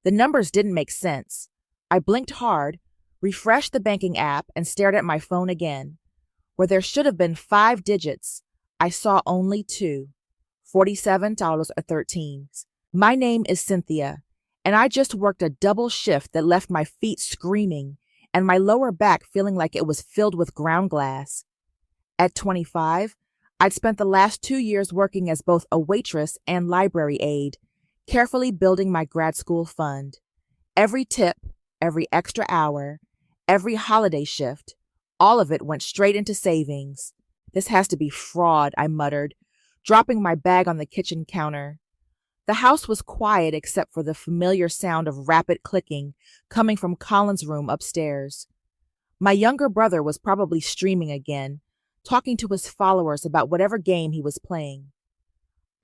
The numbers didn't make sense. I blinked hard, refreshed the banking app, and stared at my phone again. Where there should have been 5 digits, I saw only 2. $47.13. My name is Cynthia, and I just worked a double shift that left my feet screaming and my lower back feeling like it was filled with ground glass. At 25, I'd spent the last 2 years working as both a waitress and library aide, carefully building my grad school fund. Every tip, every extra hour, every holiday shift, all of it went straight into savings. This has to be fraud, I muttered, dropping my bag on the kitchen counter. The house was quiet except for the familiar sound of rapid clicking coming from Colin's room upstairs. My younger brother was probably streaming again, talking to his followers about whatever game he was playing.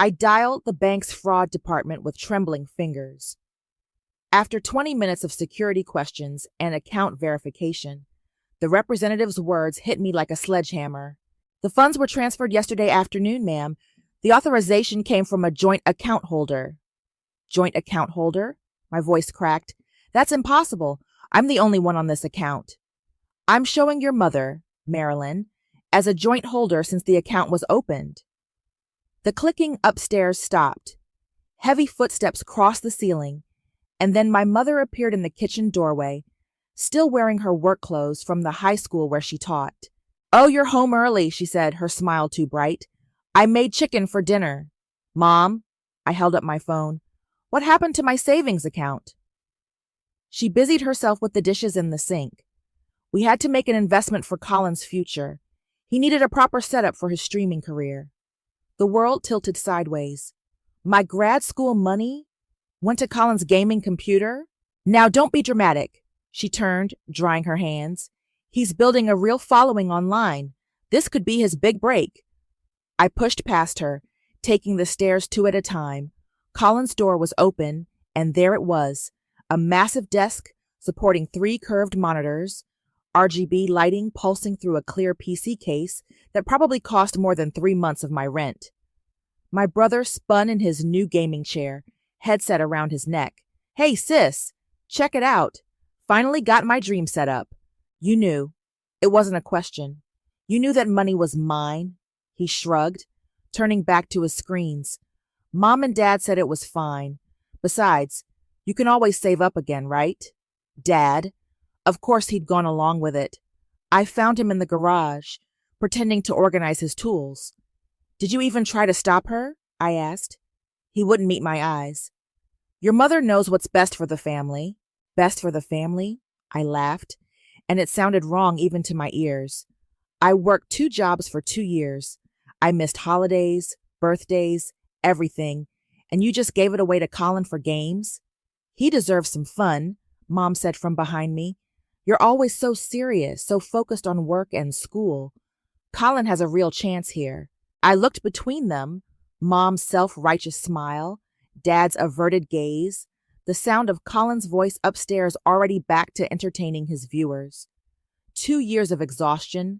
I dialed the bank's fraud department with trembling fingers. After 20 minutes of security questions and account verification, the representative's words hit me like a sledgehammer. The funds were transferred yesterday afternoon, ma'am. The authorization came from a joint account holder. Joint account holder? My voice cracked. That's impossible. I'm the only one on this account. I'm showing your mother, Marilyn, as a joint holder since the account was opened. The clicking upstairs stopped. Heavy footsteps crossed the ceiling, and then my mother appeared in the kitchen doorway, still wearing her work clothes from the high school where she taught. Oh, you're home early, she said, her smile too bright. I made chicken for dinner. Mom, I held up my phone. What happened to my savings account? She busied herself with the dishes in the sink. We had to make an investment for Colin's future. He needed a proper setup for his streaming career. The world tilted sideways. My grad school money went to Colin's gaming computer? Now don't be dramatic. She turned, drying her hands. He's building a real following online. This could be his big break. I pushed past her, taking the stairs 2 at a time. Colin's door was open, and there it was, a massive desk supporting 3 curved monitors, RGB lighting pulsing through a clear PC case that probably cost more than 3 months of my rent. My brother spun in his new gaming chair, headset around his neck. Hey, sis, check it out. Finally got my dream set up. You knew. It wasn't a question. You knew that money was mine. He shrugged, turning back to his screens. Mom and Dad said it was fine. Besides, you can always save up again, right? Dad. Of course he'd gone along with it. I found him in the garage, pretending to organize his tools. Did you even try to stop her? I asked. He wouldn't meet my eyes. Your mother knows what's best for the family. Best for the family? I laughed, and it sounded wrong even to my ears. I worked 2 jobs for 2 years. I missed holidays, birthdays, everything, and you just gave it away to Colin for games? He deserves some fun, Mom said from behind me. You're always so serious, so focused on work and school. Colin has a real chance here. I looked between them, Mom's self-righteous smile, Dad's averted gaze, the sound of Colin's voice upstairs already back to entertaining his viewers. 2 years of exhaustion,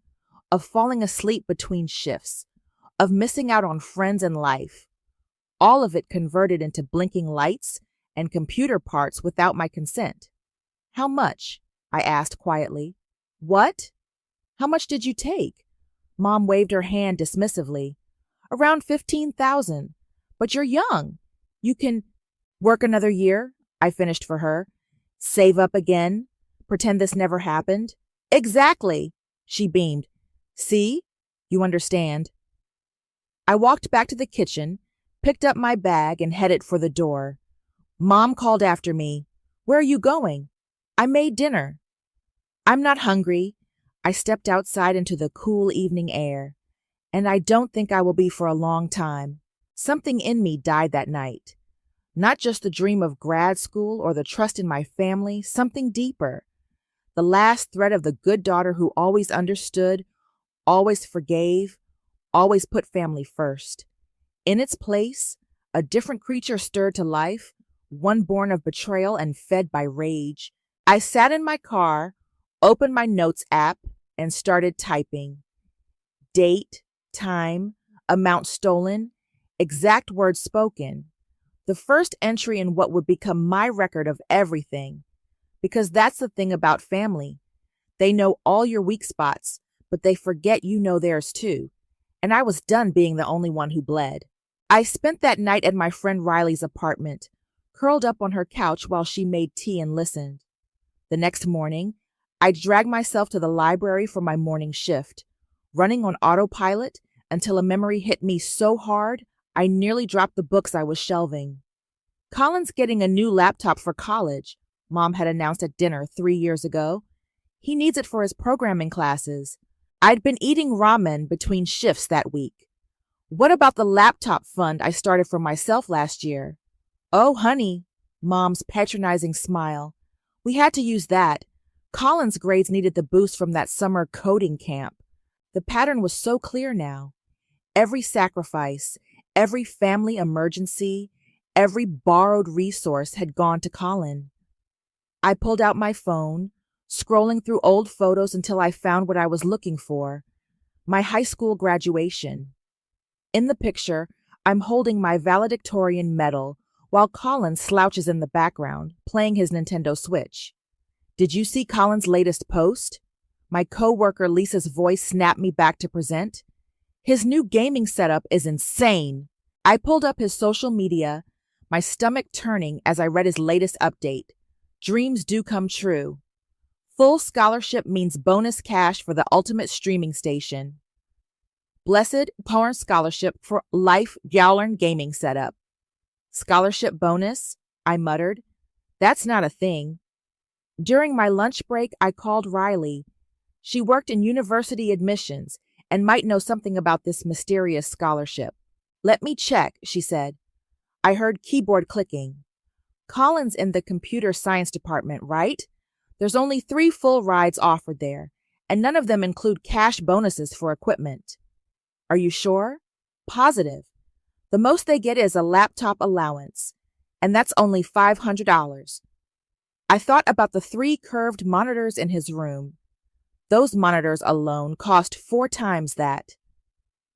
of falling asleep between shifts, of missing out on friends and life. All of it converted into blinking lights and computer parts without my consent. How much? I asked quietly. What? How much did you take? Mom waved her hand dismissively. Around 15,000. But you're young. You can work another year, I finished for her. Save up again. Pretend this never happened. Exactly, she beamed. See? You understand. I walked back to the kitchen, picked up my bag, and headed for the door. Mom called after me. Where are you going? I made dinner. I'm not hungry. I stepped outside into the cool evening air. And I don't think I will be for a long time. Something in me died that night. Not just the dream of grad school or the trust in my family, something deeper. The last thread of the good daughter who always understood, always forgave, always put family first. In its place, a different creature stirred to life, one born of betrayal and fed by rage. I sat in my car, opened my notes app, and started typing. Date, time, amount stolen, exact words spoken. The first entry in what would become my record of everything. Because that's the thing about family. They know all your weak spots, but they forget you know theirs too. And I was done being the only one who bled. I spent that night at my friend Riley's apartment, curled up on her couch while she made tea and listened. The next morning, I dragged myself to the library for my morning shift, running on autopilot until a memory hit me so hard I nearly dropped the books I was shelving. Colin's getting a new laptop for college, Mom had announced at dinner 3 years ago. He needs it for his programming classes. I'd been eating ramen between shifts that week. What about the laptop fund I started for myself last year? Oh, honey, Mom's patronizing smile. We had to use that. Colin's grades needed the boost from that summer coding camp. The pattern was so clear now. Every sacrifice, every family emergency, every borrowed resource had gone to Colin. I pulled out my phone, scrolling through old photos until I found what I was looking for, my high school graduation. In the picture, I'm holding my valedictorian medal while Colin slouches in the background, playing his Nintendo Switch. Did you see Colin's latest post? My coworker Lisa's voice snapped me back to present. His new gaming setup is insane. I pulled up his social media, my stomach turning as I read his latest update. Dreams do come true. Full scholarship means bonus cash for the ultimate streaming station. Blessed porn scholarship for life Gowlern gaming setup. Scholarship bonus? I muttered. That's not a thing. During my lunch break, I called Riley. She worked in university admissions and might know something about this mysterious scholarship. Let me check, she said. I heard keyboard clicking. Colin's in the computer science department, right? There's only 3 full rides offered there, and none of them include cash bonuses for equipment. Are you sure? Positive. The most they get is a laptop allowance, and that's only $500. I thought about the 3 curved monitors in his room. Those monitors alone cost 4 times that.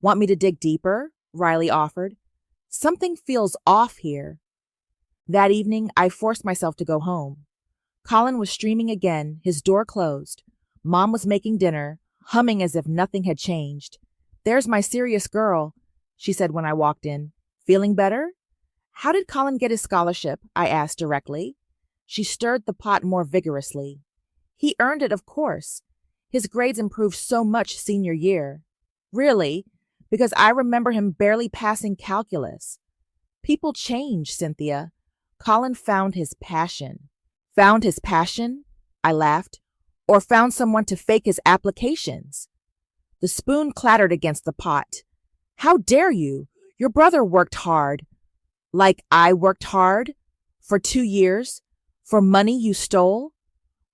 Want me to dig deeper? Riley offered. Something feels off here. That evening, I forced myself to go home. Colin was streaming again, his door closed. Mom was making dinner, humming as if nothing had changed. There's my serious girl, she said when I walked in. Feeling better? How did Colin get his scholarship? I asked directly. She stirred the pot more vigorously. He earned it, of course. His grades improved so much senior year. Really? Because I remember him barely passing calculus. People change, Cynthia. Colin found his passion. Found his passion? I laughed. Or found someone to fake his applications. The spoon clattered against the pot. How dare you? Your brother worked hard. Like I worked hard? For 2 years? For money you stole?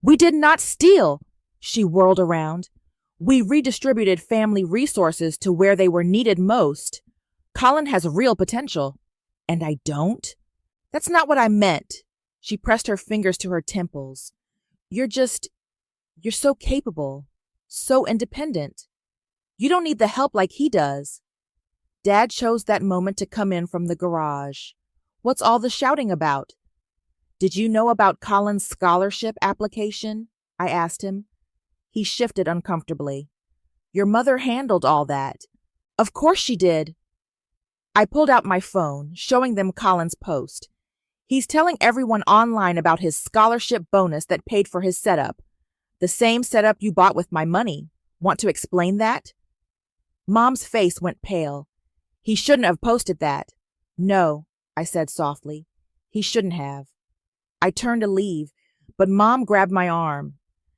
We did not steal, she whirled around. We redistributed family resources to where they were needed most. Colin has real potential. And I don't? That's not what I meant. She pressed her fingers to her temples. You're so capable, so independent. You don't need the help like he does. Dad chose that moment to come in from the garage. What's all the shouting about? Did you know about Colin's scholarship application? I asked him. He shifted uncomfortably. Your mother handled all that. Of course she did. I pulled out my phone, showing them Colin's post. He's telling everyone online about his scholarship bonus that paid for his setup. The same setup you bought with my money. Want to explain that? Mom's face went pale. He shouldn't have posted that. No, I said softly. He shouldn't have. I turned to leave, but Mom grabbed my arm.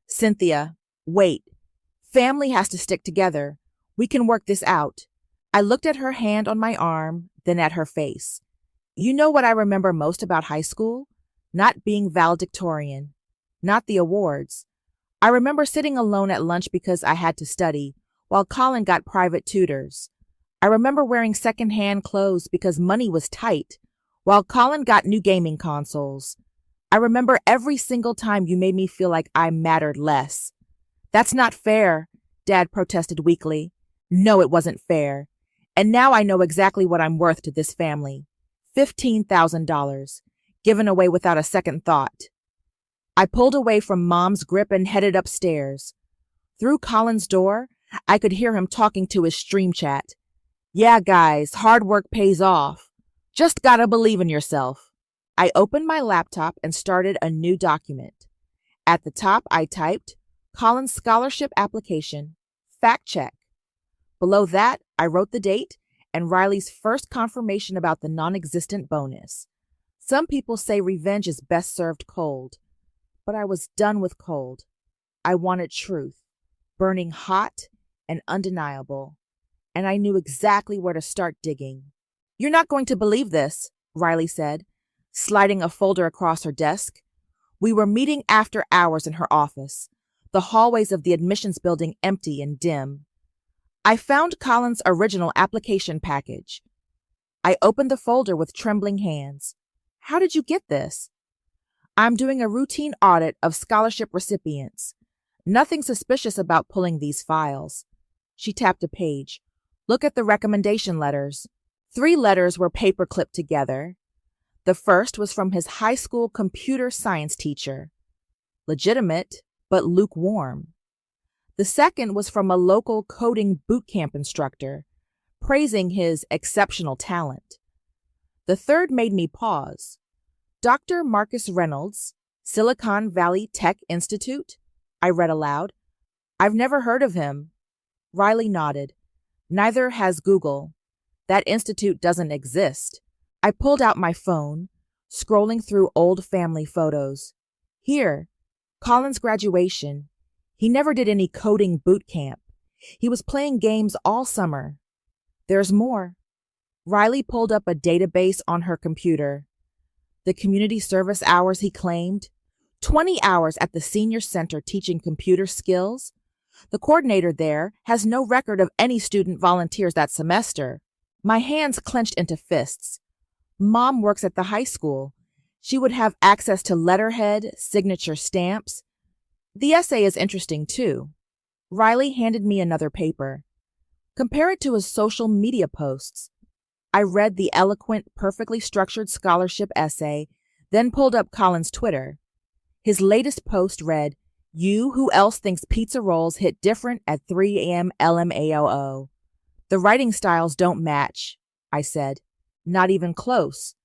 Cynthia, wait. Family has to stick together. We can work this out. I looked at her hand on my arm, then at her face. You know what I remember most about high school? Not being valedictorian. Not the awards. I remember sitting alone at lunch because I had to study, while Colin got private tutors. I remember wearing second-hand clothes because money was tight, while Colin got new gaming consoles. I remember every single time you made me feel like I mattered less. That's not fair, Dad protested weakly. No, it wasn't fair. And now I know exactly what I'm worth to this family. $15,000, given away without a second thought. I pulled away from Mom's grip and headed upstairs. Through Colin's door, I could hear him talking to his stream chat. Yeah, guys, hard work pays off. Just gotta believe in yourself. I opened my laptop and started a new document. At the top, I typed, Colin's scholarship application, fact check. Below that, I wrote the date and Riley's first confirmation about the non-existent bonus. Some people say revenge is best served cold, but I was done with cold. I wanted truth, burning hot and undeniable, and I knew exactly where to start digging. You're not going to believe this, Riley said, sliding a folder across her desk. We were meeting after hours in her office, the hallways of the admissions building empty and dim. I found Colin's original application package. I opened the folder with trembling hands. How did you get this? I'm doing a routine audit of scholarship recipients. Nothing suspicious about pulling these files. She tapped a page. Look at the recommendation letters. 3 letters were paper clipped together. The first was from his high school computer science teacher. Legitimate, but lukewarm. The second was from a local coding boot camp instructor, praising his exceptional talent. The third made me pause. Dr. Marcus Reynolds, Silicon Valley Tech Institute? I read aloud. I've never heard of him. Riley nodded. Neither has Google. That institute doesn't exist. I pulled out my phone, scrolling through old family photos. Here, Colin's graduation. He never did any coding boot camp. He was playing games all summer. There's more. Riley pulled up a database on her computer. The community service hours he claimed, 20 hours at the senior center teaching computer skills. The coordinator there has no record of any student volunteers that semester. My hands clenched into fists. Mom works at the high school. She would have access to letterhead, signature stamps. The essay is interesting, too. Riley handed me another paper. Compare it to his social media posts. I read the eloquent, perfectly structured scholarship essay, then pulled up Colin's Twitter. His latest post read, You who else thinks pizza rolls hit different at 3 a.m. LMAOO. The writing styles don't match, I said. Not even close.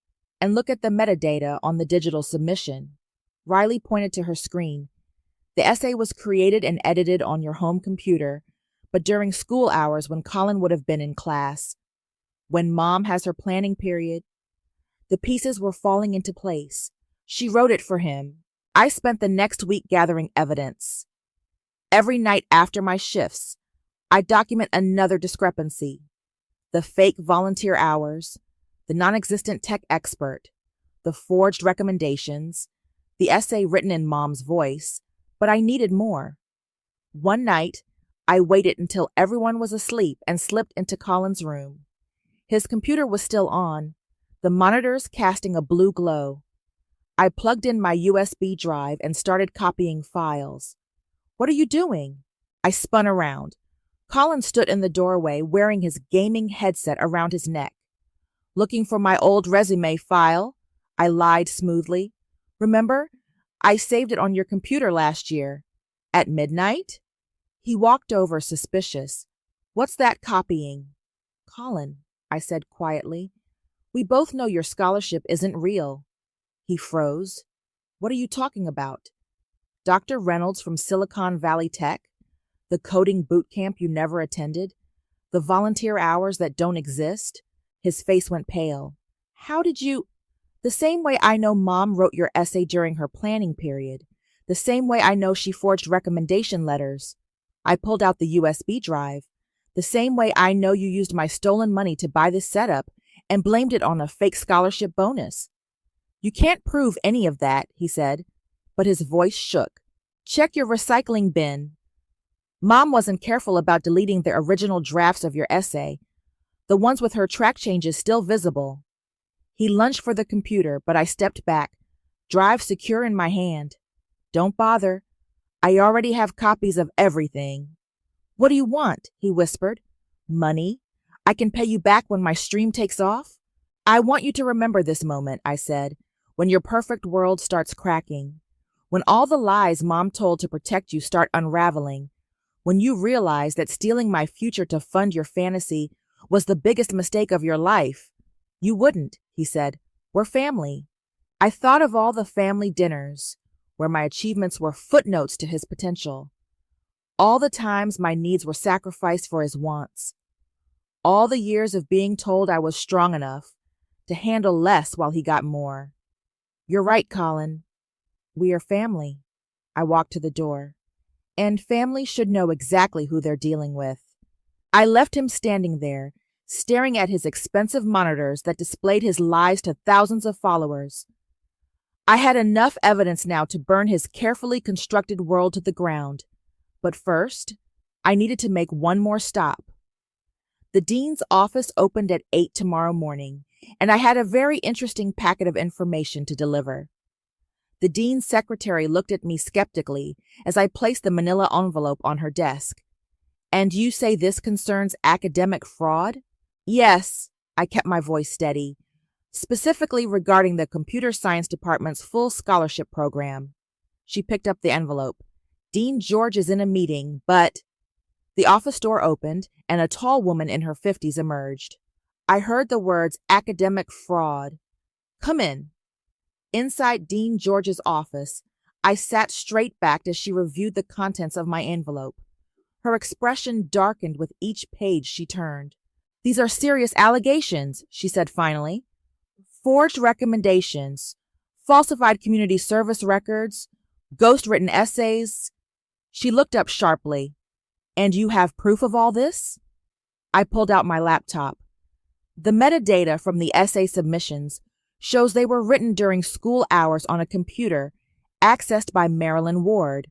And look at the metadata on the digital submission. Riley pointed to her screen. The essay was created and edited on your home computer, but during school hours when Colin would have been in class. When Mom has her planning period. The pieces were falling into place. She wrote it for him. I spent the next week gathering evidence. Every night after my shifts, I document another discrepancy. The fake volunteer hours, the non-existent tech expert, the forged recommendations, the essay written in Mom's voice, but I needed more. One night, I waited until everyone was asleep and slipped into Colin's room. His computer was still on, the monitors casting a blue glow. I plugged in my USB drive and started copying files. What are you doing? I spun around. Colin stood in the doorway wearing his gaming headset around his neck. Looking for my old resume file, I lied smoothly. Remember? I saved it on your computer last year. At midnight? He walked over, suspicious. What's that copying? Colin, I said quietly. We both know your scholarship isn't real. He froze. What are you talking about? Dr. Reynolds from Silicon Valley Tech? The coding boot camp you never attended? The volunteer hours that don't exist? His face went pale. How did you... The same way I know Mom wrote your essay during her planning period. The same way I know she forged recommendation letters. I pulled out the USB drive. The same way I know you used my stolen money to buy this setup and blamed it on a fake scholarship bonus. You can't prove any of that, he said, but his voice shook. Check your recycling bin. Mom wasn't careful about deleting the original drafts of your essay, the ones with her track changes still visible. He lunged for the computer, but I stepped back, drive secure in my hand. Don't bother. I already have copies of everything. What do you want? He whispered. Money. I can pay you back when my stream takes off. I want you to remember this moment, I said, when your perfect world starts cracking, when all the lies Mom told to protect you start unraveling, when you realize that stealing my future to fund your fantasy was the biggest mistake of your life. You wouldn't, he said. We're family. I thought of all the family dinners where my achievements were footnotes to his potential, all the times my needs were sacrificed for his wants, all the years of being told I was strong enough to handle less while he got more. You're right, Colin. We are family. I walked to the door. And family should know exactly who they're dealing with. I left him standing there, staring at his expensive monitors that displayed his lies to thousands of followers. I had enough evidence now to burn his carefully constructed world to the ground. But first, I needed to make one more stop. The dean's office opened at 8 tomorrow morning, and I had a very interesting packet of information to deliver. The dean's secretary looked at me skeptically as I placed the manila envelope on her desk. And you say this concerns academic fraud? Yes, I kept my voice steady, specifically regarding the computer science department's full scholarship program. She picked up the envelope. Dean George is in a meeting, but... The office door opened, and a tall woman in her 50s emerged. I heard the words academic fraud. Come in. Inside Dean George's office, I sat straight-backed as she reviewed the contents of my envelope. Her expression darkened with each page she turned. These are serious allegations, she said finally. Forged recommendations, falsified community service records, ghost-written essays. She looked up sharply. And you have proof of all this? I pulled out my laptop. The metadata from the essay submissions shows they were written during school hours on a computer accessed by Marilyn Ward,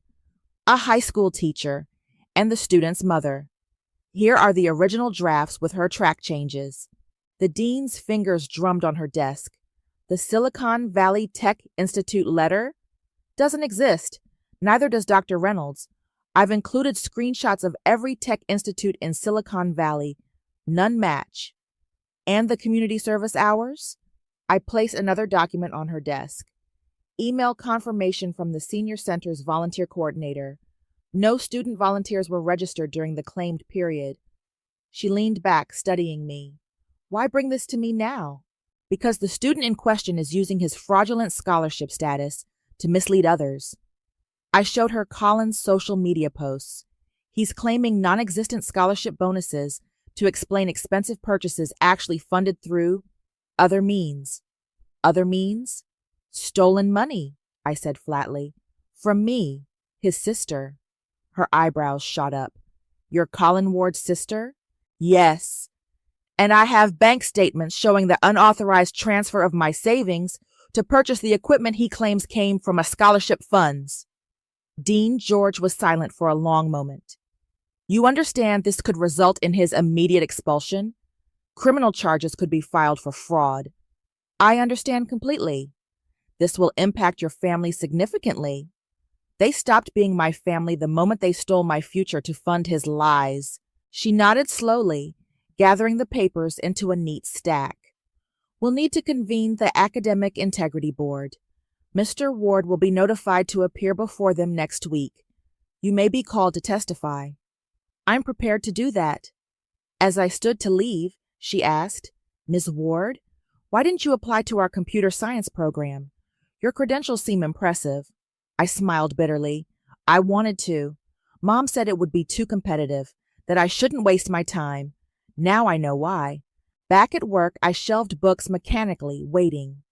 a high school teacher, and the student's mother. Here are the original drafts with her track changes. The dean's fingers drummed on her desk. The Silicon Valley Tech Institute letter doesn't exist. Neither does Dr. Reynolds. I've included screenshots of every tech institute in Silicon Valley. None match. And the community service hours? I placed another document on her desk. Email confirmation from the senior center's volunteer coordinator. No student volunteers were registered during the claimed period. She leaned back, studying me. Why bring this to me now? Because the student in question is using his fraudulent scholarship status to mislead others. I showed her Colin's social media posts. He's claiming non-existent scholarship bonuses to explain expensive purchases actually funded through other means. Other means? Stolen money, I said flatly. From me, his sister. Her eyebrows shot up. You're Colin Ward's sister? Yes. And I have bank statements showing the unauthorized transfer of my savings to purchase the equipment he claims came from a scholarship funds. Dean George was silent for a long moment. You understand this could result in his immediate expulsion? Criminal charges could be filed for fraud. I understand completely. This will impact your family significantly. They stopped being my family the moment they stole my future to fund his lies. She nodded slowly, gathering the papers into a neat stack. We'll need to convene the Academic Integrity Board. Mr. Ward will be notified to appear before them next week. You may be called to testify. I'm prepared to do that. As I stood to leave, she asked, Ms. Ward, why didn't you apply to our computer science program? Your credentials seem impressive. I smiled bitterly. I wanted to. Mom said it would be too competitive, that I shouldn't waste my time. Now I know why. Back at work, I shelved books mechanically, waiting.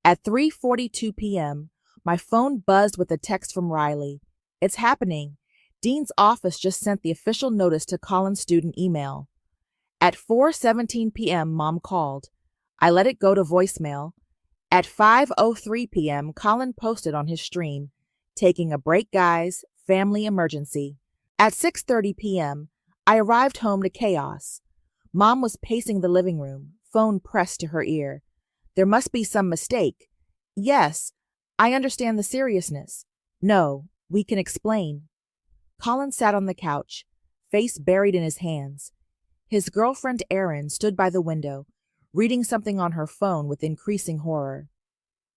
At 3:42 p.m., my phone buzzed with a text from Riley. It's happening. Dean's office just sent the official notice to Colin's student email. At 4:17 p.m., Mom called. I let it go to voicemail. At 5:03 p.m., Colin posted on his stream, taking a break, guys, family emergency. At 6:30 p.m., I arrived home to chaos. Mom was pacing the living room, phone pressed to her ear. There must be some mistake. Yes, I understand the seriousness. No, we can explain. Colin sat on the couch, face buried in his hands. His girlfriend Erin stood by the window, reading something on her phone with increasing horror.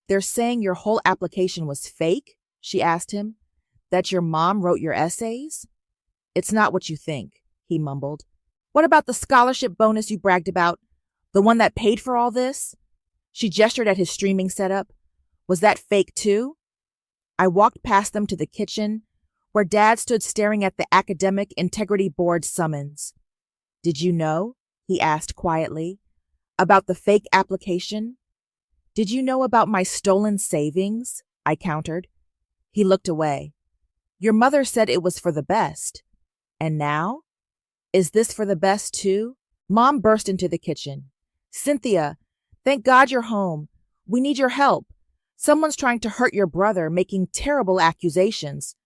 They're saying your whole application was fake? She asked him. That your mom wrote your essays? It's not what you think, he mumbled. What about the scholarship bonus you bragged about? The one that paid for all this? She gestured at his streaming setup. Was that fake too? I walked past them to the kitchen, where Dad stood staring at the Academic Integrity Board summons. Did you know? He asked quietly. About the fake application? Did you know about my stolen savings? I countered. He looked away. Your mother said it was for the best. And now? Is this for the best too? Mom burst into the kitchen. Cynthia, thank God you're home. We need your help. Someone's trying to hurt your brother, making terrible accusations.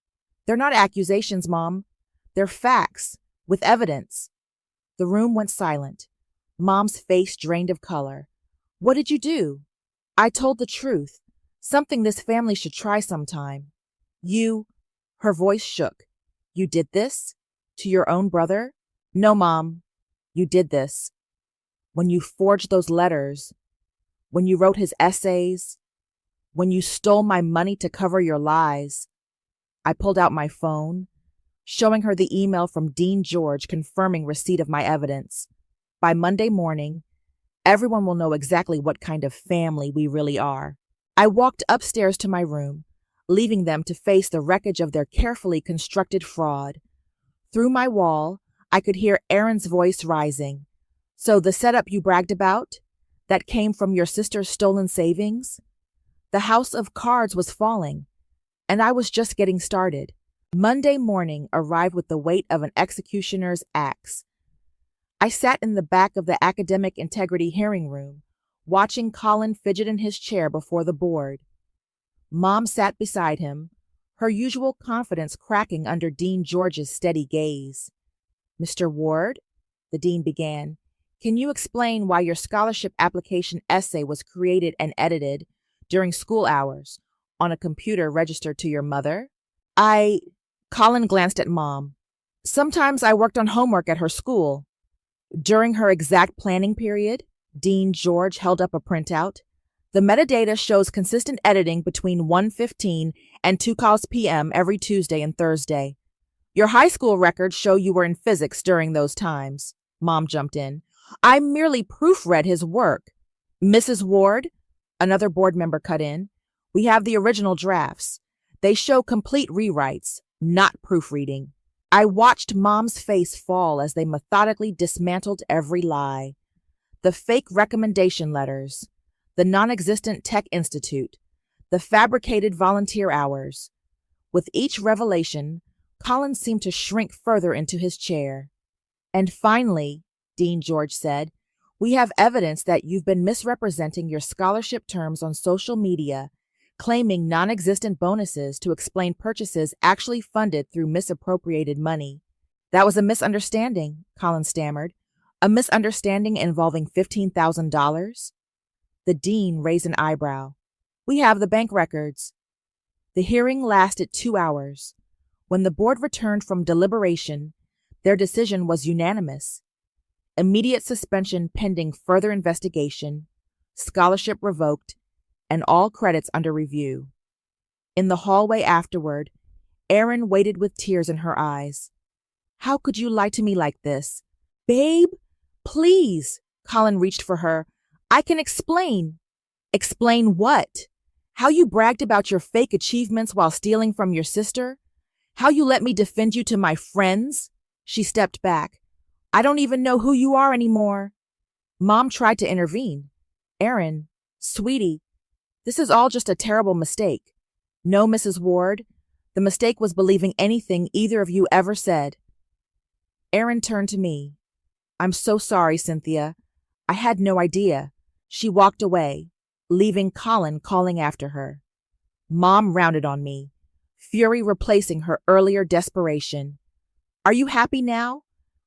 They're not accusations, Mom. They're facts, with evidence. The room went silent. Mom's face drained of color. What did you do? I told the truth. Something this family should try sometime. You, her voice shook. You did this? To your own brother? No, Mom. You did this. When you forged those letters, when you wrote his essays, when you stole my money to cover your lies. I pulled out my phone, showing her the email from Dean George confirming receipt of my evidence. By Monday morning, everyone will know exactly what kind of family we really are. I walked upstairs to my room, leaving them to face the wreckage of their carefully constructed fraud. Through my wall, I could hear Aaron's voice rising. So the setup you bragged about, that came from your sister's stolen savings? The house of cards was falling, and I was just getting started. Monday morning arrived with the weight of an executioner's axe. I sat in the back of the academic integrity hearing room, watching Colin fidget in his chair before the board. Mom sat beside him, her usual confidence cracking under Dean George's steady gaze. Mr. Ward, the dean began, can you explain why your scholarship application essay was created and edited during school hours on a computer registered to your mother? Colin glanced at Mom. Sometimes I worked on homework at her school. During her exact planning period, Dean George held up a printout. The metadata shows consistent editing between 1:15 and 2 p.m. every Tuesday and Thursday. Your high school records show you were in physics during those times. Mom jumped in. I merely proofread his work. Mrs. Ward, another board member cut in. We have the original drafts. They show complete rewrites, not proofreading. I watched Mom's face fall as they methodically dismantled every lie. The fake recommendation letters, the non-existent tech institute, the fabricated volunteer hours. With each revelation, Colin seemed to shrink further into his chair. And finally, Dean George said, we have evidence that you've been misrepresenting your scholarship terms on social media, claiming non-existent bonuses to explain purchases actually funded through misappropriated money. That was a misunderstanding, Colin stammered. A misunderstanding involving $15,000? The dean raised an eyebrow. We have the bank records. The hearing lasted 2 hours. When the board returned from deliberation, their decision was unanimous. Immediate suspension pending further investigation, scholarship revoked, and all credits under review. In the hallway afterward, Erin waited with tears in her eyes. How could you lie to me like this? Babe, please, Colin reached for her. I can explain. Explain what? How you bragged about your fake achievements while stealing from your sister? How you let me defend you to my friends? She stepped back. I don't even know who you are anymore. Mom tried to intervene. Erin, sweetie, this is all just a terrible mistake. No, Mrs. Ward, the mistake was believing anything either of you ever said. Erin turned to me. I'm so sorry, Cynthia. I had no idea. She walked away, leaving Colin calling after her. Mom rounded on me, fury replacing her earlier desperation. Are you happy now?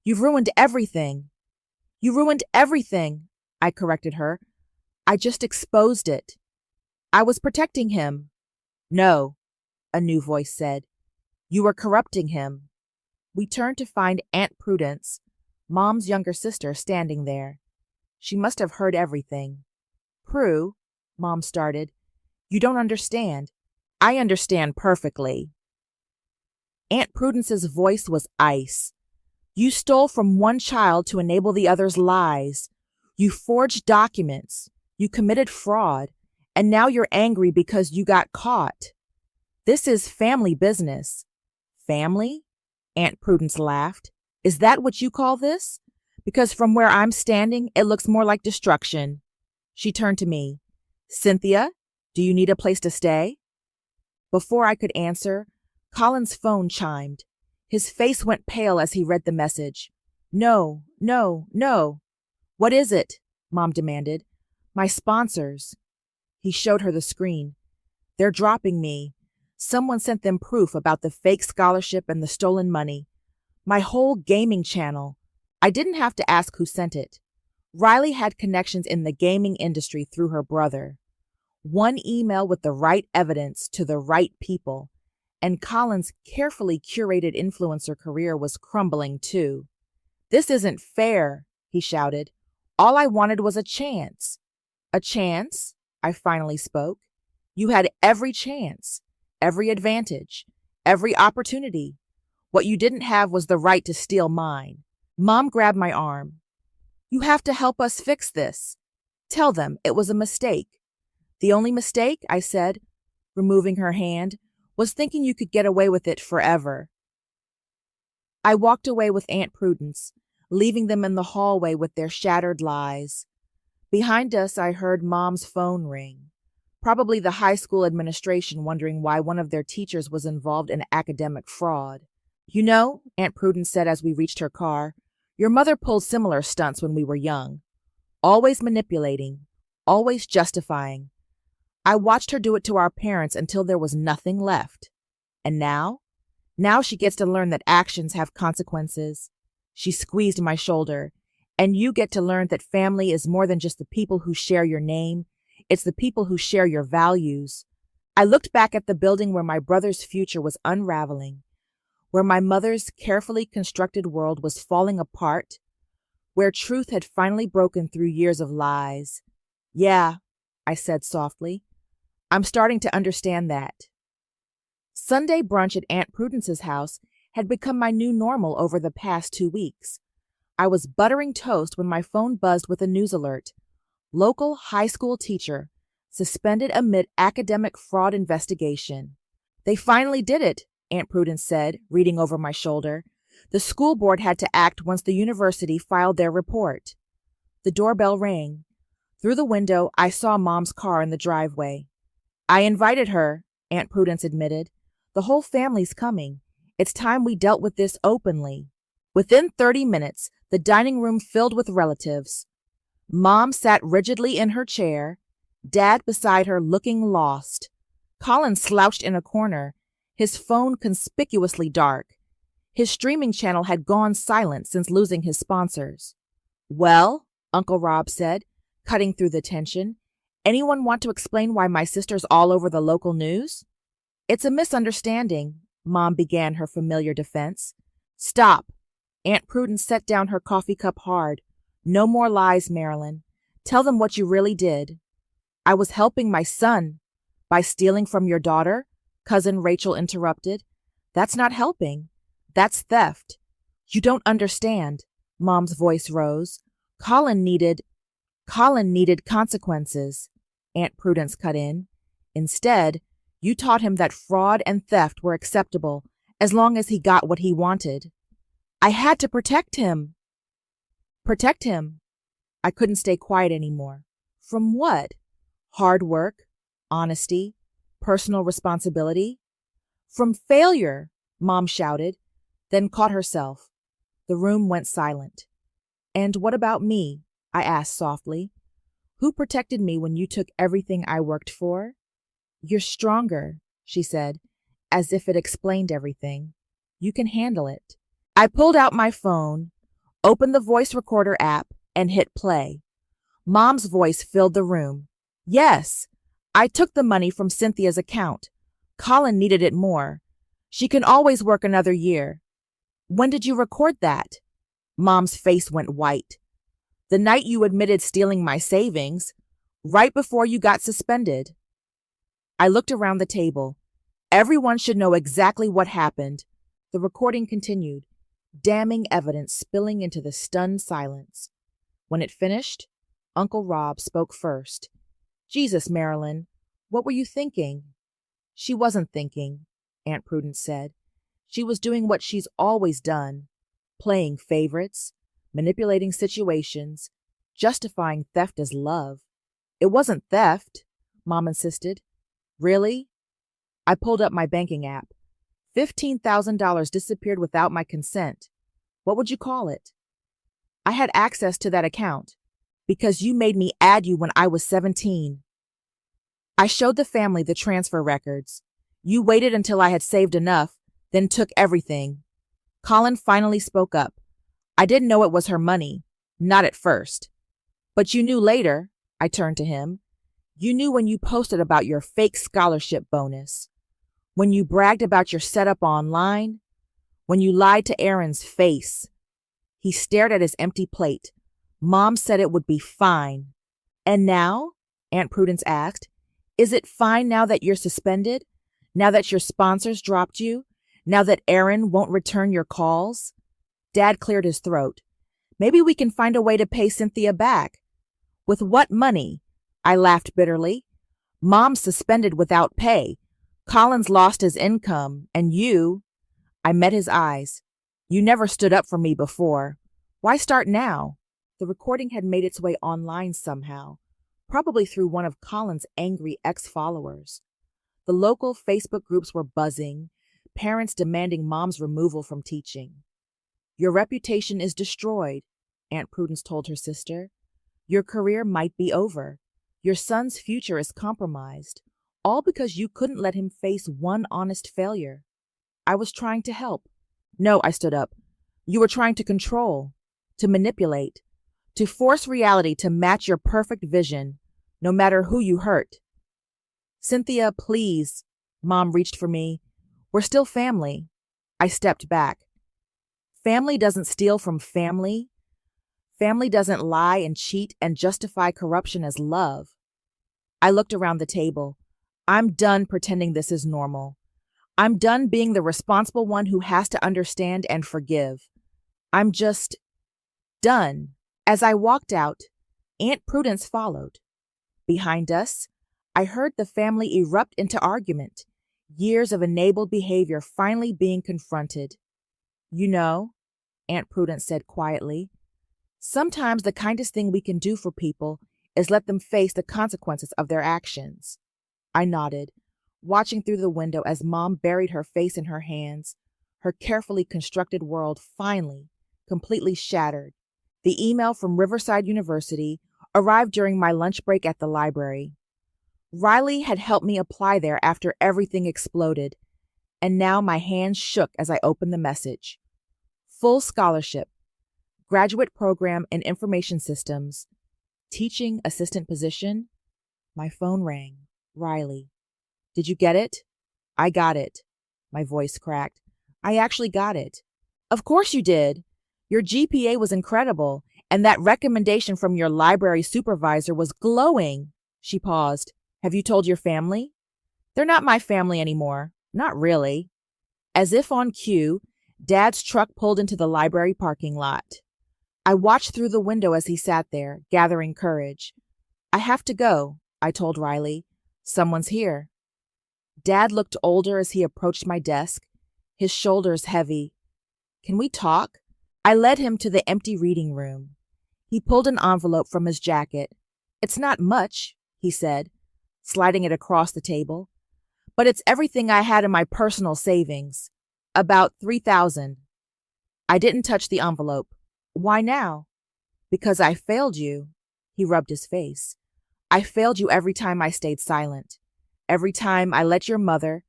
You've ruined everything. You ruined everything, I corrected her. I just exposed it. I was protecting him. No, a new voice said. You were corrupting him. We turned to find Aunt Prudence, Mom's younger sister, standing there. She must have heard everything. Prue, Mom started, you don't understand. I understand perfectly. Aunt Prudence's voice was ice. You stole from one child to enable the other's lies. You forged documents. You committed fraud. And now you're angry because you got caught. This is family business. Family? Aunt Prudence laughed. Is that what you call this? Because from where I'm standing, it looks more like destruction. She turned to me. Cynthia, do you need a place to stay? Before I could answer, Colin's phone chimed. His face went pale as he read the message. No, no, no. What is it? Mom demanded. My sponsors. He showed her the screen. They're dropping me. Someone sent them proof about the fake scholarship and the stolen money. My whole gaming channel. I didn't have to ask who sent it. Riley had connections in the gaming industry through her brother. One email with the right evidence to the right people, and Colin's carefully curated influencer career was crumbling too. This isn't fair, he shouted. All I wanted was a chance. A chance? I finally spoke. You had every chance, every advantage, every opportunity. What you didn't have was the right to steal mine. Mom grabbed my arm. You have to help us fix this. Tell them it was a mistake. The only mistake, I said, removing her hand, was thinking you could get away with it forever. I walked away with Aunt Prudence, leaving them in the hallway with their shattered lies. Behind us, I heard Mom's phone ring. Probably the high school administration wondering why one of their teachers was involved in academic fraud. You know, Aunt Prudence said as we reached her car, your mother pulled similar stunts when we were young. Always manipulating, always justifying. I watched her do it to our parents until there was nothing left. And now? Now she gets to learn that actions have consequences. She squeezed my shoulder. And you get to learn that family is more than just the people who share your name. It's the people who share your values. I looked back at the building where my brother's future was unraveling, where my mother's carefully constructed world was falling apart, where truth had finally broken through years of lies. Yeah, I said softly. I'm starting to understand that. Sunday brunch at Aunt Prudence's house had become my new normal over the past 2 weeks. I was buttering toast when my phone buzzed with a news alert. Local high school teacher suspended amid academic fraud investigation. They finally did it, Aunt Prudence said, reading over my shoulder. The school board had to act once the university filed their report. The doorbell rang. Through the window, I saw Mom's car in the driveway. I invited her, Aunt Prudence admitted. The whole family's coming. It's time we dealt with this openly. Within 30 minutes, the dining room filled with relatives. Mom sat rigidly in her chair, Dad beside her looking lost. Colin slouched in a corner, his phone conspicuously dark. His streaming channel had gone silent since losing his sponsors. Well, Uncle Rob said, cutting through the tension, anyone want to explain why my sister's all over the local news? It's a misunderstanding, Mom began her familiar defense. Stop. Aunt Prudence set down her coffee cup hard. No more lies, Marilyn. Tell them what you really did. I was helping my son. By stealing from your daughter? Cousin Rachel interrupted. That's not helping. That's theft. You don't understand. Mom's voice rose. Colin needed consequences. Aunt Prudence cut in. Instead, you taught him that fraud and theft were acceptable as long as he got what he wanted. I had to protect him. Protect him. I couldn't stay quiet anymore. From what? Hard work, honesty, personal responsibility? From failure, Mom shouted, then caught herself. The room went silent. And what about me? I asked softly. Who protected me when you took everything I worked for? You're stronger, she said, as if it explained everything. You can handle it. I pulled out my phone, opened the voice recorder app, and hit play. Mom's voice filled the room. Yes, I took the money from Cynthia's account. Colin needed it more. She can always work another year. When did you record that? Mom's face went white. The night you admitted stealing my savings, right before you got suspended. I looked around the table. Everyone should know exactly what happened. The recording continued, damning evidence spilling into the stunned silence. When it finished, Uncle Rob spoke first. Jesus, Marilyn, what were you thinking? She wasn't thinking, Aunt Prudence said. She was doing what she's always done, playing favorites, manipulating situations, justifying theft as love. It wasn't theft, Mom insisted. Really? I pulled up my banking app. $15,000 disappeared without my consent. What would you call it? I had access to that account because you made me add you when I was 17. I showed the family the transfer records. You waited until I had saved enough, then took everything. Colin finally spoke up. I didn't know it was her money, not at first. But you knew later, I turned to him. You knew when you posted about your fake scholarship bonus, when you bragged about your setup online, when you lied to Aaron's face. He stared at his empty plate. Mom said it would be fine. And now? Aunt Prudence asked. Is it fine now that you're suspended? Now that your sponsors dropped you? Now that Aaron won't return your calls? Dad cleared his throat. Maybe we can find a way to pay Cynthia back. With what money? I laughed bitterly. Mom's suspended without pay. Colin's lost his income, and you... I met his eyes. You never stood up for me before. Why start now? The recording had made its way online somehow, probably through one of Colin's angry ex-followers. The local Facebook groups were buzzing, parents demanding Mom's removal from teaching. Your reputation is destroyed, Aunt Prudence told her sister. Your career might be over. Your son's future is compromised, all because you couldn't let him face one honest failure. I was trying to help. No, I stood up. You were trying to control, to manipulate, to force reality to match your perfect vision, no matter who you hurt. Cynthia, please. Mom reached for me. We're still family. I stepped back. Family doesn't steal from family. Family doesn't lie and cheat and justify corruption as love. I looked around the table. I'm done pretending this is normal. I'm done being the responsible one who has to understand and forgive. I'm just done. As I walked out, Aunt Prudence followed. Behind us, I heard the family erupt into argument, years of enabled behavior finally being confronted. You know, Aunt Prudence said quietly, sometimes the kindest thing we can do for people is let them face the consequences of their actions. I nodded, watching through the window as Mom buried her face in her hands, her carefully constructed world finally, completely shattered. The email from Riverside University arrived during my lunch break at the library. Riley had helped me apply there after everything exploded, and now my hands shook as I opened the message. Full scholarship, graduate program in information systems, teaching assistant position. My phone rang. Riley. Did you get it? I got it. My voice cracked. I actually got it. Of course you did. Your GPA was incredible, and that recommendation from your library supervisor was glowing. She paused. Have you told your family? They're not my family anymore. Not really. As if on cue, Dad's truck pulled into the library parking lot. I watched through the window as he sat there, gathering courage. I have to go, I told Riley. Someone's here. Dad looked older as he approached my desk, his shoulders heavy. Can we talk? I led him to the empty reading room. He pulled an envelope from his jacket. It's not much, he said, sliding it across the table, but it's everything I had in my personal savings. About $3,000. I didn't touch the envelope. Why now? Because I failed you. He rubbed his face. I failed you every time I stayed silent. Every time I let your mother...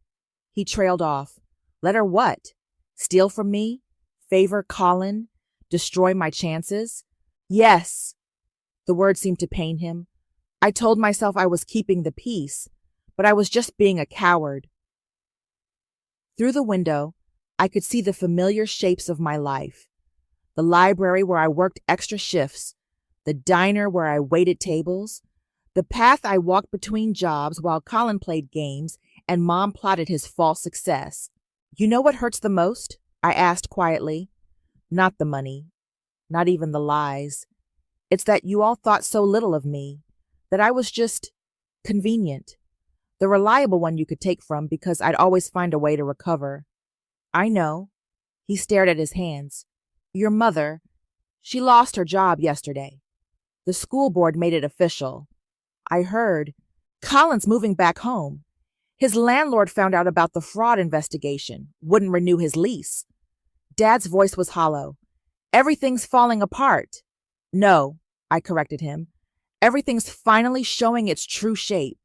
He trailed off. Let her what? Steal from me? Favor Colin? Destroy my chances? Yes. The word seemed to pain him. I told myself I was keeping the peace, but I was just being a coward. Through the window, I could see the familiar shapes of my life. The library where I worked extra shifts, the diner where I waited tables, the path I walked between jobs while Colin played games and Mom plotted his false success. You know what hurts the most? I asked quietly. Not the money, not even the lies. It's that you all thought so little of me, that I was just convenient, the reliable one you could take from because I'd always find a way to recover. I know. He stared at his hands. Your mother, she lost her job yesterday. The school board made it official. I heard. Colin's moving back home. His landlord found out about the fraud investigation, wouldn't renew his lease. Dad's voice was hollow. Everything's falling apart. No, I corrected him. Everything's finally showing its true shape.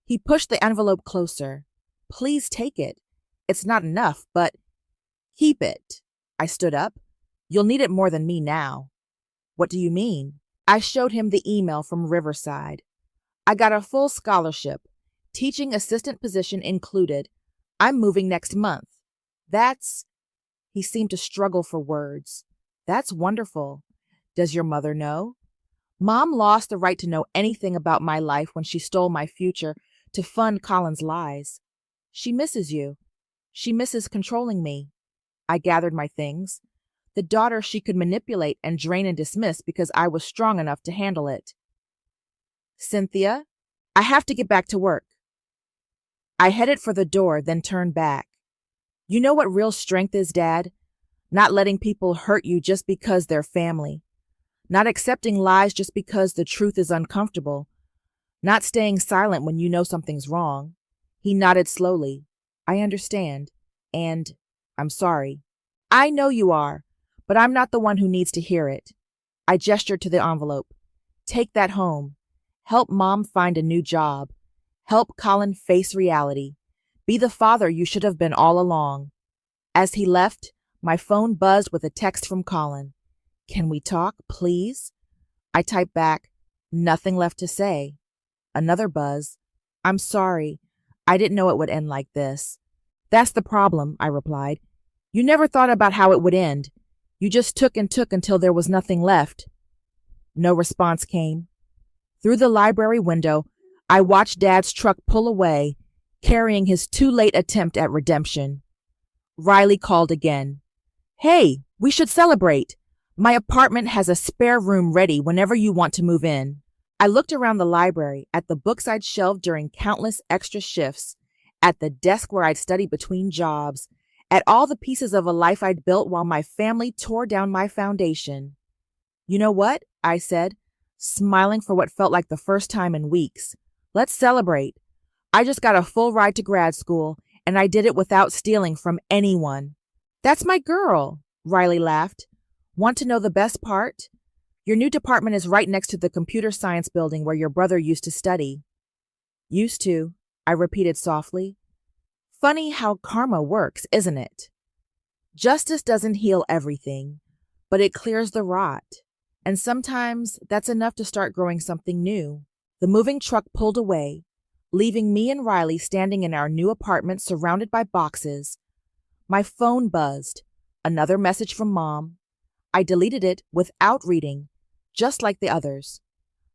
He pushed the envelope closer. Please take it. It's not enough, but keep it. I stood up. You'll need it more than me now. What do you mean? I showed him the email from Riverside. I got a full scholarship, teaching assistant position included. I'm moving next month. He seemed to struggle for words. That's wonderful. Does your mother know? Mom lost the right to know anything about my life when she stole my future to fund Colin's lies. She misses you. She misses controlling me. I gathered my things. The daughter she could manipulate and drain and dismiss because I was strong enough to handle it. Cynthia, I have to get back to work. I headed for the door, then turned back. You know what real strength is, Dad? Not letting people hurt you just because they're family. Not accepting lies just because the truth is uncomfortable. Not staying silent when you know something's wrong. He nodded slowly. I understand. And I'm sorry. I know you are, but I'm not the one who needs to hear it. I gestured to the envelope. Take that home. Help Mom find a new job. Help Colin face reality. Be the father you should have been all along. As he left, my phone buzzed with a text from Colin. Can we talk, please? I typed back, nothing left to say. Another buzz. I'm sorry. I didn't know it would end like this. That's the problem, I replied. You never thought about how it would end. You just took and took until there was nothing left. No response came. Through the library window, I watched Dad's truck pull away, carrying his too-late attempt at redemption. Riley called again. Hey, we should celebrate. My apartment has a spare room ready whenever you want to move in. I looked around the library, at the books I'd shelved during countless extra shifts, at the desk where I'd studied between jobs, at all the pieces of a life I'd built while my family tore down my foundation. You know what? I said, smiling for what felt like the first time in weeks. Let's celebrate. I just got a full ride to grad school, and I did it without stealing from anyone. That's my girl, Riley laughed. Want to know the best part? Your new department is right next to the computer science building where your brother used to study. Used to, I repeated softly. Funny how karma works, isn't it? Justice doesn't heal everything, but it clears the rot. And sometimes that's enough to start growing something new. The moving truck pulled away, leaving me and Riley standing in our new apartment surrounded by boxes. My phone buzzed. Another message from Mom. I deleted it without reading, just like the others.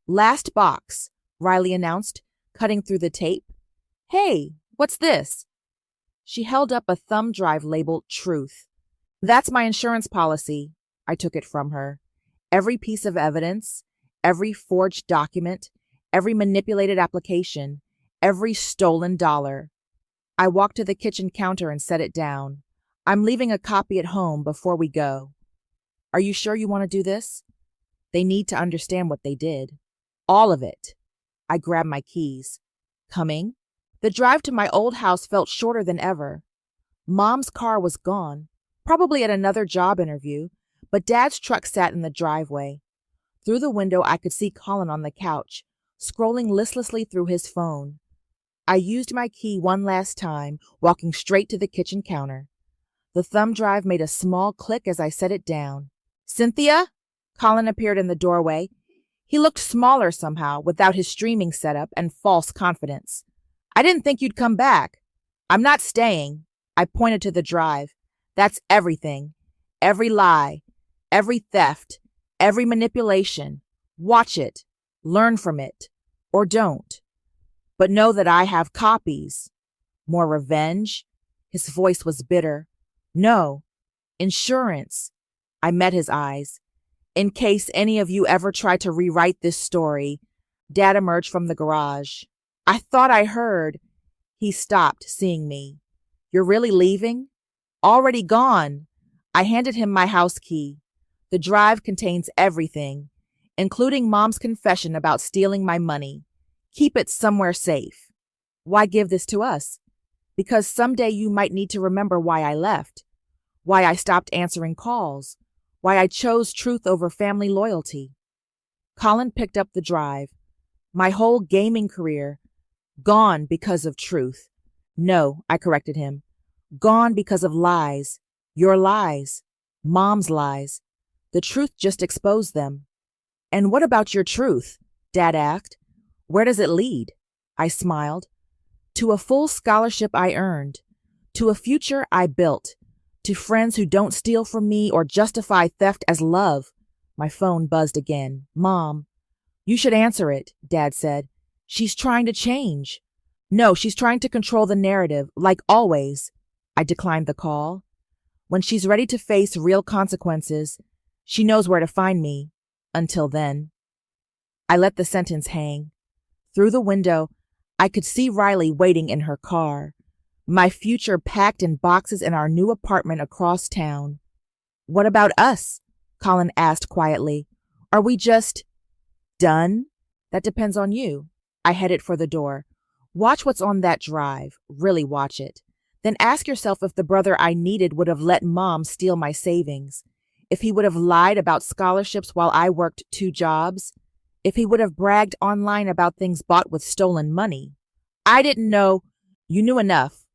Last box, Riley announced, cutting through the tape. Hey, what's this? She held up a thumb drive labeled Truth. That's my insurance policy. I took it from her. Every piece of evidence, every forged document, every manipulated application, every stolen dollar. I walked to the kitchen counter and set it down. I'm leaving a copy at home before we go. Are you sure you want to do this? They need to understand what they did. All of it. I grabbed my keys. Coming? The drive to my old house felt shorter than ever. Mom's car was gone, probably at another job interview, but Dad's truck sat in the driveway. Through the window, I could see Colin on the couch, scrolling listlessly through his phone. I used my key one last time, walking straight to the kitchen counter. The thumb drive made a small click as I set it down. Cynthia? Colin appeared in the doorway. He looked smaller somehow, without his streaming setup and false confidence. I didn't think you'd come back. I'm not staying. I pointed to the drive. That's everything. Every lie. Every theft. Every manipulation. Watch it, learn from it, or don't. But know that I have copies. More revenge? His voice was bitter. No, insurance. I met his eyes. In case any of you ever try to rewrite this story, Dad emerged from the garage. I thought I heard. He stopped, seeing me. You're really leaving? Already gone. I handed him my house key. The drive contains everything, including Mom's confession about stealing my money. Keep it somewhere safe. Why give this to us? Because someday you might need to remember why I left, why I stopped answering calls, why I chose truth over family loyalty. Colin picked up the drive. My whole gaming career, gone because of truth. No, I corrected him. Gone because of lies. Your lies. Mom's lies. The truth just exposed them. And what about your truth? Dad asked. Where does it lead? I smiled. To a full scholarship I earned. To a future I built. To friends who don't steal from me or justify theft as love. My phone buzzed again. Mom. You should answer it, Dad said. She's trying to change. No, she's trying to control the narrative, like always. I declined the call. When she's ready to face real consequences, she knows where to find me. Until then. I let the sentence hang. Through the window, I could see Riley waiting in her car. My future packed in boxes in our new apartment across town. What about us? Colin asked quietly. Are we just done? That depends on you. I headed for the door. Watch what's on that drive. Really watch it. Then ask yourself if the brother I needed would have let Mom steal my savings. If he would have lied about scholarships while I worked 2 jobs. If he would have bragged online about things bought with stolen money. I didn't know. You knew enough.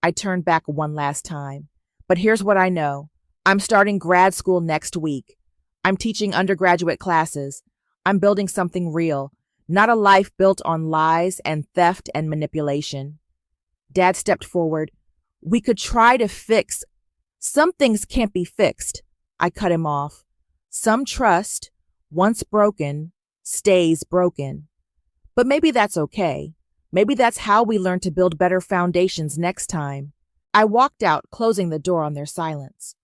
I turned back one last time. But here's what I know. I'm starting grad school next week. I'm teaching undergraduate classes. I'm building something real, not a life built on lies and theft and manipulation. Dad stepped forward. We could try to fix. Some things can't be fixed. I cut him off. Some trust, once broken, stays broken. But maybe that's okay. Maybe that's how we learn to build better foundations next time. I walked out, closing the door on their silence.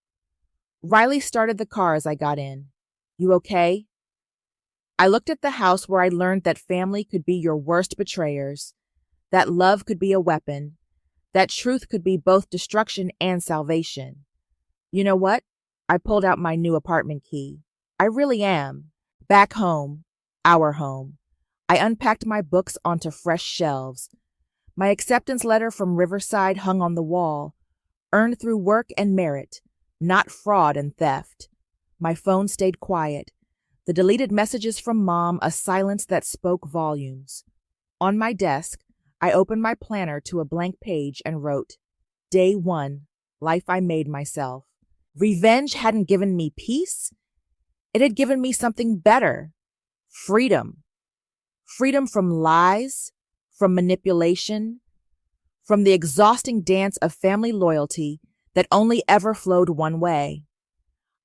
Riley started the car as I got in. You okay? I looked at the house where I learned that family could be your worst betrayers, that love could be a weapon, that truth could be both destruction and salvation. You know what? I pulled out my new apartment key. I really am. Back home. Our home. I unpacked my books onto fresh shelves. My acceptance letter from Riverside hung on the wall, earned through work and merit, not fraud and theft. My phone stayed quiet. The deleted messages from Mom, a silence that spoke volumes. On my desk, I opened my planner to a blank page and wrote, Day 1, life I made myself. Revenge hadn't given me peace. It had given me something better. Freedom. Freedom from lies, from manipulation, from the exhausting dance of family loyalty that only ever flowed one way.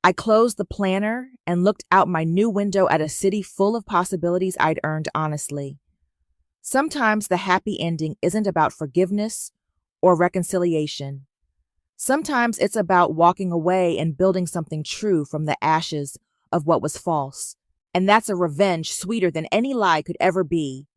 I closed the planner and looked out my new window at a city full of possibilities I'd earned honestly. Sometimes the happy ending isn't about forgiveness or reconciliation. Sometimes it's about walking away and building something true from the ashes of what was false. And that's a revenge sweeter than any lie could ever be.